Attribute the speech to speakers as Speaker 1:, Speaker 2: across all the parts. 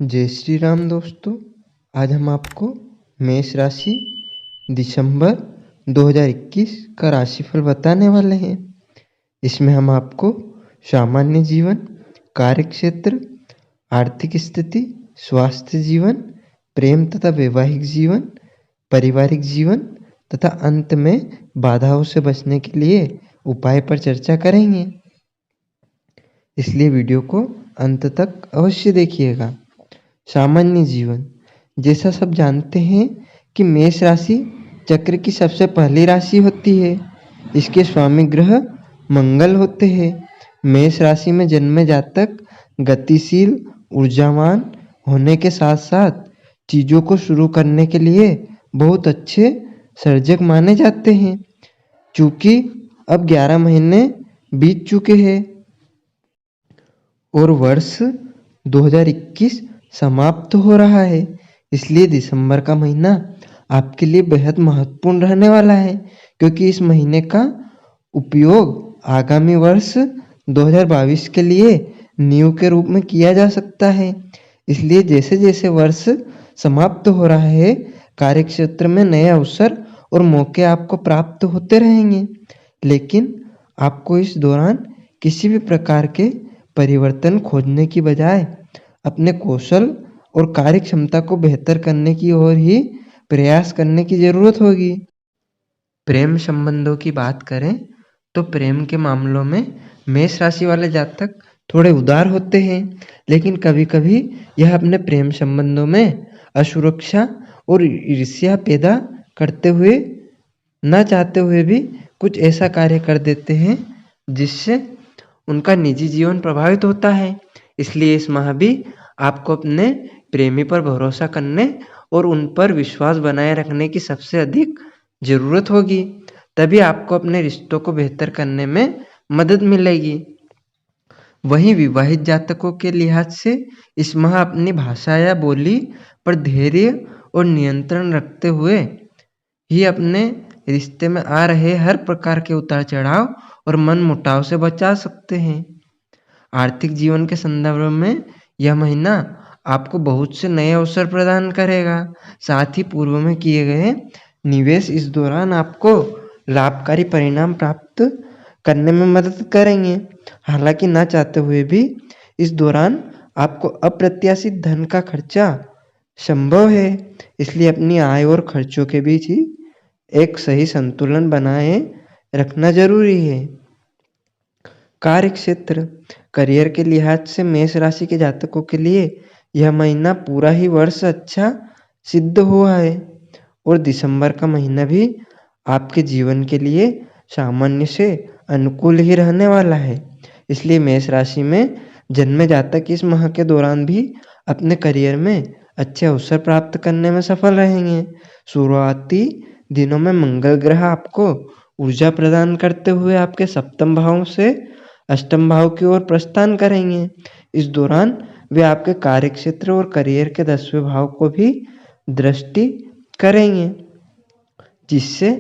Speaker 1: जय श्री राम दोस्तों। आज हम आपको मेष राशि दिसंबर 2021 का राशिफल बताने वाले हैं। इसमें हम आपको सामान्य जीवन, कार्यक्षेत्र, आर्थिक स्थिति, स्वास्थ्य जीवन, प्रेम तथा वैवाहिक जीवन, पारिवारिक जीवन तथा अंत में बाधाओं से बचने के लिए उपाय पर चर्चा करेंगे। इसलिए वीडियो को अंत तक अवश्य देखिएगा। सामान्य जीवन, जैसा सब जानते हैं कि मेष राशि चक्र की सबसे पहली राशि होती है। इसके स्वामी ग्रह मंगल होते हैं। मेष राशि में जन्मे जातक गतिशील, ऊर्जावान होने के साथ साथ चीज़ों को शुरू करने के लिए बहुत अच्छे सर्जक माने जाते हैं। चूँकि अब 11 महीने बीत चुके हैं और वर्ष 2021 समाप्त हो रहा है, इसलिए दिसंबर का महीना आपके लिए बेहद महत्वपूर्ण रहने वाला है, क्योंकि इस महीने का उपयोग आगामी वर्ष 2022 के लिए नींव के रूप में किया जा सकता है। इसलिए जैसे जैसे वर्ष समाप्त हो रहा है, कार्यक्षेत्र में नए अवसर और मौके आपको प्राप्त होते रहेंगे, लेकिन आपको इस दौरान किसी भी प्रकार के परिवर्तन खोजने की बजाय अपने कौशल और कार्य क्षमता को बेहतर करने की ओर ही प्रयास करने की जरूरत होगी। प्रेम संबंधों की बात करें तो प्रेम के मामलों में मेष राशि वाले जातक थोड़े उदार होते हैं, लेकिन कभी कभी यह अपने प्रेम संबंधों में असुरक्षा और ईर्ष्या पैदा करते हुए न चाहते हुए भी कुछ ऐसा कार्य कर देते हैं जिससे उनका निजी जीवन प्रभावित होता है। इसलिए इस माह भी आपको अपने प्रेमी पर भरोसा करने और उन पर विश्वास बनाए रखने की सबसे अधिक ज़रूरत होगी, तभी आपको अपने रिश्तों को बेहतर करने में मदद मिलेगी। वहीं विवाहित जातकों के लिहाज से इस माह अपनी भाषा या बोली पर धैर्य और नियंत्रण रखते हुए ही अपने रिश्ते में आ रहे हर प्रकार के उतार चढ़ाव और मन मुटाव से बचा सकते हैं। आर्थिक जीवन के संदर्भ में यह महीना आपको बहुत से नए अवसर प्रदान करेगा। साथ ही पूर्व में किए गए निवेश इस दौरान आपको लाभकारी परिणाम प्राप्त करने में मदद करेंगे। हालांकि ना चाहते हुए भी इस दौरान आपको अप्रत्याशित धन का खर्चा संभव है, इसलिए अपनी आय और खर्चों के बीच ही एक सही संतुलन बनाए रखना जरूरी है। कार्यक्षेत्र, करियर के लिहाज से मेष राशि के जातकों के लिए यह महीना पूरा ही वर्ष अच्छा सिद्ध हुआ है और दिसंबर का महीना भी आपके जीवन के लिए सामान्य से अनुकूल ही रहने वाला है। इसलिए मेष राशि में जन्मे जातक इस माह के दौरान भी अपने करियर में अच्छे अवसर प्राप्त करने में सफल रहेंगे। शुरुआती दिनों में मंगल ग्रह आपको ऊर्जा प्रदान करते हुए आपके सप्तम भाव से अष्टम भाव की ओर प्रस्थान करेंगे। इस दौरान वे आपके कार्यक्षेत्र और करियर के 10वें भाव को भी दृष्टि करेंगे, जिससे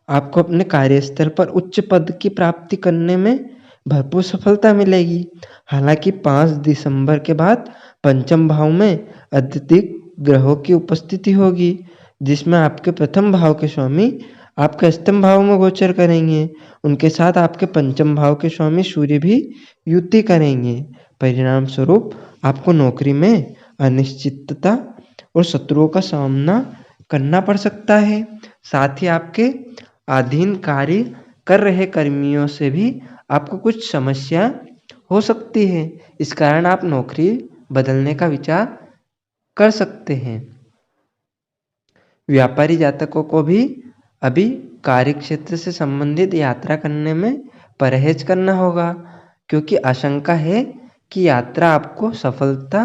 Speaker 1: आपको अपने कार्यस्थल पर उच्च पद की प्राप्ति करने में भरपूर सफलता मिलेगी। हालांकि 5 दिसंबर के बाद पंचम भाव में अत्यधिक ग्रहों की उपस्थिति होगी, जिसमें आपके प्रथम भाव के स्वामी आपके अष्टम भाव में गोचर करेंगे। उनके साथ आपके पंचम भाव के स्वामी सूर्य भी युति करेंगे। परिणाम स्वरूप आपको नौकरी में अनिश्चितता और शत्रुओं का सामना करना पड़ सकता है। साथ ही आपके अधीन कार्य कर रहे कर्मियों से भी आपको कुछ समस्या हो सकती है। इस कारण आप नौकरी बदलने का विचार कर सकते हैं। व्यापारी जातकों को भी अभी कार्यक्षेत्र से संबंधित यात्रा करने में परहेज करना होगा, क्योंकि आशंका है कि यात्रा आपको सफलता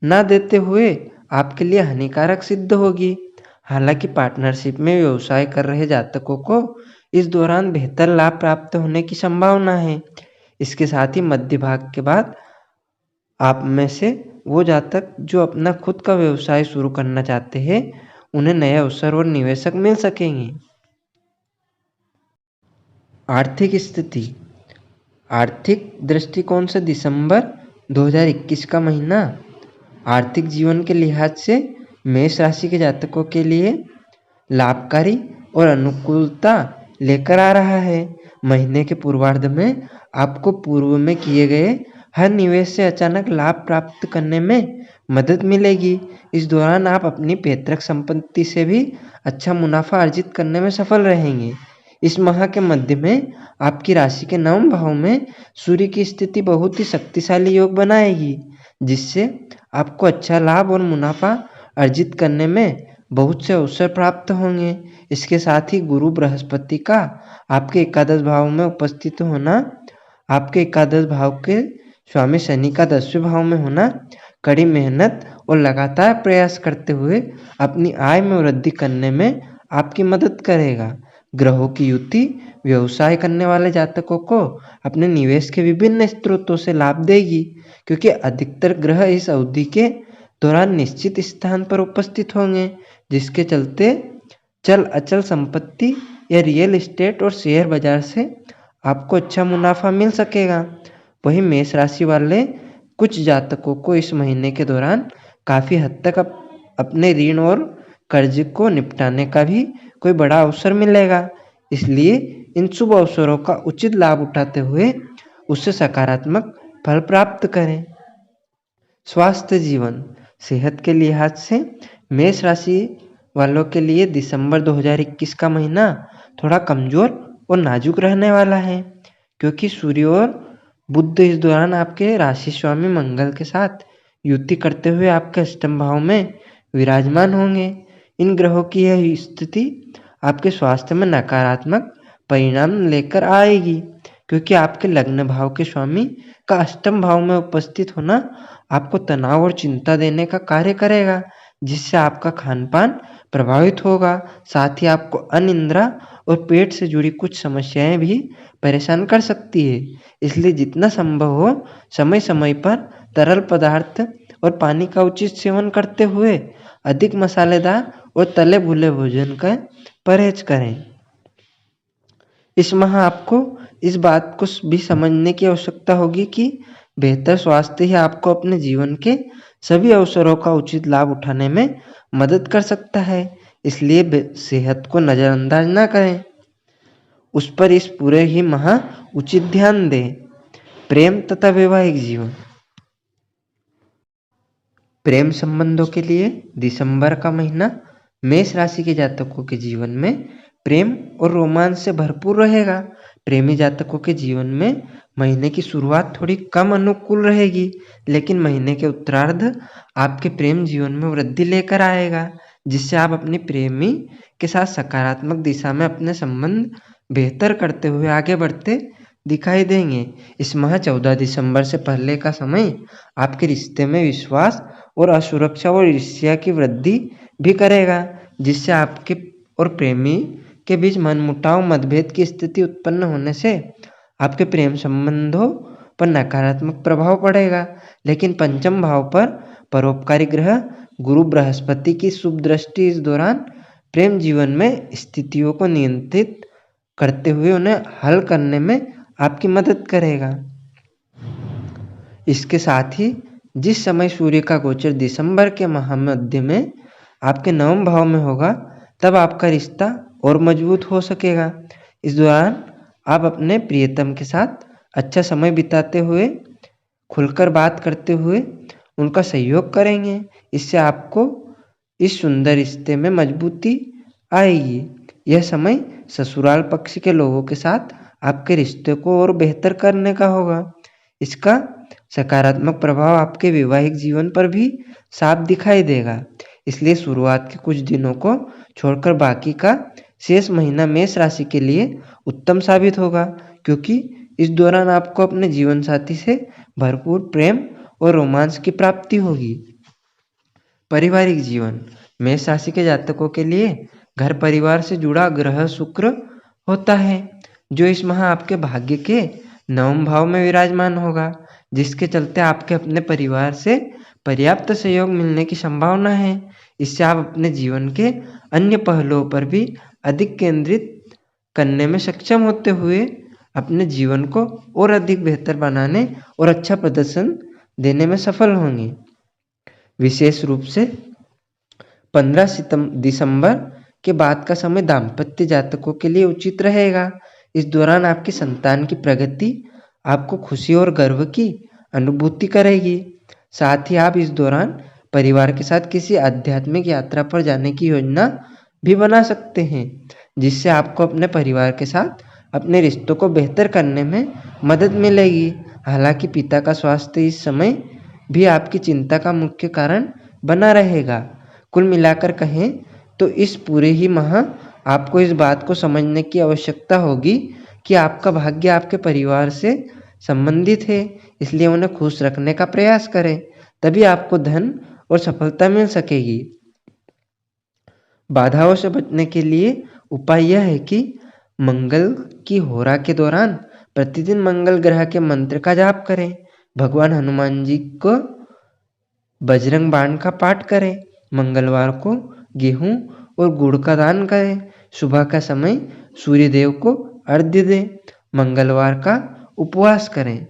Speaker 1: न देते हुए आपके लिए हानिकारक सिद्ध होगी। हालांकि पार्टनरशिप में व्यवसाय कर रहे जातकों को इस दौरान बेहतर लाभ प्राप्त होने की संभावना है। इसके साथ ही मध्य भाग के बाद आप में से वो जातक जो अपना खुद का व्यवसाय शुरू करना चाहते हैं, उन्हें नए अवसर और निवेशक मिल सकेंगे। आर्थिक स्थिति, आर्थिक दृष्टिकोण से दिसंबर 2021 का महीना आर्थिक जीवन के लिहाज से मेष राशि के जातकों के लिए लाभकारी और अनुकूलता लेकर आ रहा है। महीने के पूर्वार्ध में आपको पूर्व में किए गए हर निवेश से अचानक लाभ प्राप्त करने में मदद मिलेगी। इस दौरान आप अपनी पैतृक संपत्ति से भी अच्छा मुनाफा अर्जित करने में सफल रहेंगे। इस माह के मध्य में आपकी राशि के 9वें भाव में सूर्य की स्थिति बहुत ही शक्तिशाली योग बनाएगी, जिससे आपको अच्छा लाभ और मुनाफा अर्जित करने में बहुत से अवसर प्राप्त होंगे। इसके साथ ही गुरु बृहस्पति का आपके एकादश भाव में उपस्थित होना, आपके एकादश भाव के स्वामी शनि का 10वें भाव में होना, कड़ी मेहनत और लगातार प्रयास करते हुए अपनी आय में वृद्धि करने में आपकी मदद करेगा। ग्रहों की युति व्यवसाय करने वाले जातकों को अपने निवेश के विभिन्न स्रोतों से लाभ देगी, क्योंकि अधिकतर ग्रह इस अवधि के दौरान निश्चित स्थान पर उपस्थित होंगे, जिसके चलते चल अचल संपत्ति या रियल एस्टेट और शेयर बाजार से आपको अच्छा मुनाफा मिल सकेगा। वहीं मेष राशि वाले कुछ जातकों को इस महीने के दौरान काफ़ी हद तक अपने ऋण और कर्ज को निपटाने का भी कोई बड़ा अवसर मिलेगा। इसलिए इन शुभ अवसरों का उचित लाभ उठाते हुए उससे सकारात्मक फल प्राप्त करें। स्वास्थ्य जीवन सेहत के लिहाज से मेष राशि वालों के लिए दिसंबर 2021 का महीना थोड़ा कमज़ोर और नाजुक रहने वाला है, क्योंकि सूर्य और बुध इस दौरान आपके राशि स्वामी मंगल के साथ युति करते हुए आपके अष्टम भाव में विराजमान होंगे। इन ग्रहों की यह स्थिति आपके स्वास्थ्य में नकारात्मक परिणाम लेकर आएगी, क्योंकि आपके लग्न भाव के स्वामी का अष्टम भाव में उपस्थित होना आपको तनाव और चिंता देने का कार्य करेगा, जिससे आपका खान पान प्रभावित होगा। साथ ही आपको अनिद्रा और पेट से जुड़ी कुछ समस्याएं भी परेशान कर सकती है। इसलिए जितना संभव हो समय समय पर तरल पदार्थ और पानी का उचित सेवन करते हुए अधिक मसालेदार और तले भुने भोजन का परहेज करें। इस माह आपको इस बात को भी समझने की आवश्यकता होगी कि बेहतर स्वास्थ्य ही आपको अपने जीवन के सभी अवसरों का उचित लाभ उठाने में मदद कर सकता है। इसलिए सेहत को नज़रअंदाज ना करें, उस पर इस पूरे ही माह उचित ध्यान दें। प्रेम तथा वैवाहिक जीवन। प्रेम संबंधों के लिए दिसंबर का महीना मेष राशि के जातकों के जीवन में प्रेम और रोमांस से भरपूर रहेगा। प्रेमी जातकों के जीवन में महीने की शुरुआत थोड़ी कम अनुकूल रहेगी, लेकिन महीने के उत्तरार्ध आपके प्रेम जीवन में वृद्धि लेकर आएगा, जिससे आप अपनी प्रेमी के साथ सकारात्मक दिशा में अपने संबंध बेहतर करते हुए आगे बढ़ते दिखाई देंगे। इस माह 14 दिसंबर से पहले का समय आपके रिश्ते में विश्वास और असुरक्षा और ईर्ष्या की वृद्धि भी करेगा, जिससे आपके और प्रेमी के बीच मनमुटाव मतभेद की स्थिति उत्पन्न होने से आपके प्रेम संबंधों पर नकारात्मक प्रभाव पड़ेगा। लेकिन पंचम भाव पर परोपकारी ग्रह गुरु बृहस्पति की शुभ दृष्टि इस दौरान प्रेम जीवन में स्थितियों को नियंत्रित करते हुए उन्हें हल करने में आपकी मदद करेगा। इसके साथ ही जिस समय सूर्य का गोचर दिसंबर के माह मध्य में आपके 9वें भाव में होगा, तब आपका रिश्ता और मजबूत हो सकेगा। इस दौरान आप अपने प्रियतम के साथ अच्छा समय बिताते हुए खुलकर बात करते हुए उनका सहयोग करेंगे। इससे आपको इस सुंदर रिश्ते में मजबूती आएगी। यह समय ससुराल पक्ष के लोगों के साथ आपके रिश्ते को और बेहतर करने का होगा। इसका सकारात्मक प्रभाव आपके वैवाहिक जीवन पर भी साफ दिखाई देगा। इसलिए शुरुआत के कुछ दिनों को छोड़कर बाकी का शेष महीना मेष राशि के लिए उत्तम साबित होगा, क्योंकि इस दौरान आपको अपने जीवन साथी से भरपूर प्रेम और रोमांस की प्राप्ति होगी। पारिवारिक जीवन। मेष राशि के जातकों के लिए घर परिवार से जुड़ा ग्रह शुक्र होता है, जो इस माह आपके भाग्य के 9वें भाव में विराजमान होगा, जिसके चलते आपके अपने परिवार से पर्याप्त सहयोग मिलने की संभावना है। इससे आप अपने जीवन के अन्य पहलुओं पर भी अधिक केंद्रित करने में सक्षम होते हुए अपने जीवन को और अधिक बेहतर बनाने और अच्छा प्रदर्शन देने में सफल होंगे। विशेष रूप से 15 दिसंबर के बाद का समय दाम्पत्य जातकों के लिए उचित रहेगा। इस दौरान आपकी संतान की प्रगति आपको खुशी और गर्व की अनुभूति करेगी। साथ ही आप इस दौरान परिवार के साथ किसी आध्यात्मिक यात्रा पर जाने की योजना भी बना सकते हैं, जिससे आपको अपने परिवार के साथ अपने रिश्तों को बेहतर करने में मदद मिलेगी। हालांकि पिता का स्वास्थ्य इस समय भी आपकी चिंता का मुख्य कारण बना रहेगा। कुल मिलाकर कहें तो इस पूरे ही माह आपको इस बात को समझने की आवश्यकता होगी कि आपका भाग्य आपके परिवार से संबंधित है, इसलिए उन्हें खुश रखने का प्रयास करें, तभी आपको धन और सफलता मिल सकेगी। बाधाओं से बचने के लिए उपाय यह है कि मंगल की होरा के दौरान प्रतिदिन मंगल ग्रह के मंत्र का जाप करें, भगवान हनुमान जी को बजरंग बाण का पाठ करें, मंगलवार को गेहूं और गुड़ का दान करें, सुबह का समय सूर्य देव को अर्घ्य दें, मंगलवार का उपवास करें।